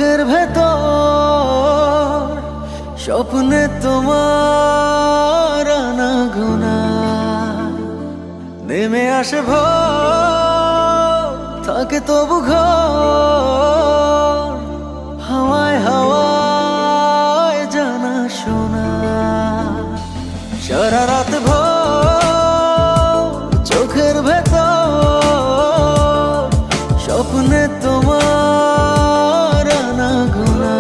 চোখের ভেতর স্বপ্নে তোমার আনাগোনা নেমে আসে ভোর, থাকে তবু ঘর হাওয়ায় হাওয়ায় জানা শোনা। সারা রাত ভোর চোখের ভেতর স্বপ্নে তোমার আনাগোনা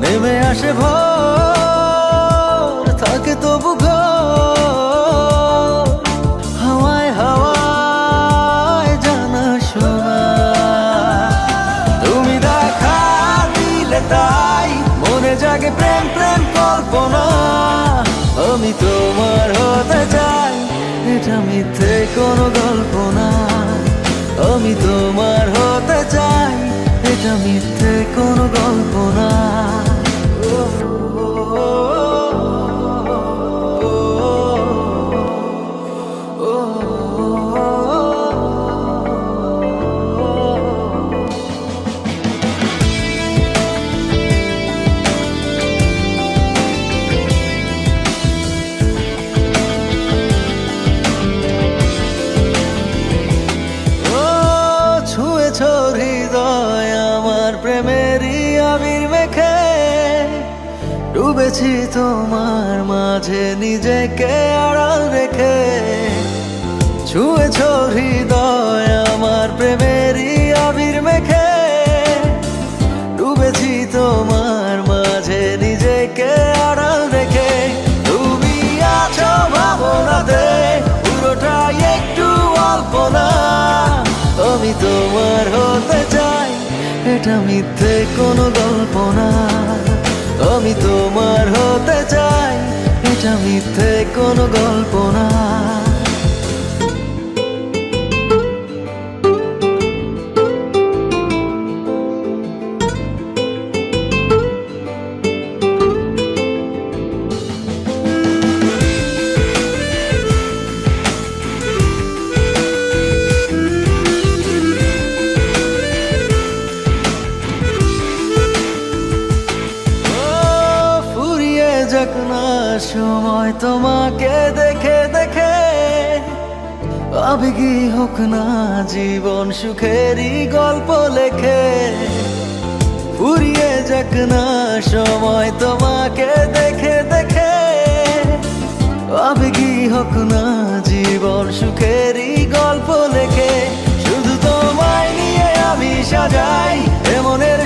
নেমে আসে ভোর, থাকে তবু ঘর হাওয়ায় হাওয়ায় জানা শোনা। তুমি দেখা দিলে তাই মনে জাগে প্রেম প্রেম কল্পনা। আমি তোমার হতে চাই, এটা মিথ্যে কোনো গল্প না। আমি তোমার হতে চাই, এটা মিথ্যে কোনো গল্প না। হৃদয় আমার প্রেমেরই আবির মেখে ডুবেছি তোমার মাঝে নিজেকে আড়াল রেখে। ছুঁয়েছ হৃদয় আমার প্রেমেরই আবির মেখে ডুবেছি তোমার মাঝে নিজেকে আড়াল রেখে। তুমি আছো ভাবনাতে পুরোটাই একটু অল্প না। আমি তোমার হতে চাই, এটা মিথ্যে কোনো গল্প না। আমি তোমার হতে চাই, এটা মিথ্যে কোনো গল্প না। যাক না সময় তোমাকে দেখে দেখে, আবেগী হোক না জীবন সুখেরই গল্প লেখে। ফুরিয়ে যাক না সময় তোমাকে দেখে দেখে, আবেগী হোক না জীবন সুখেরই গল্প লেখে। শুধু তোমায় নিয়ে আমি সাজাই এমনের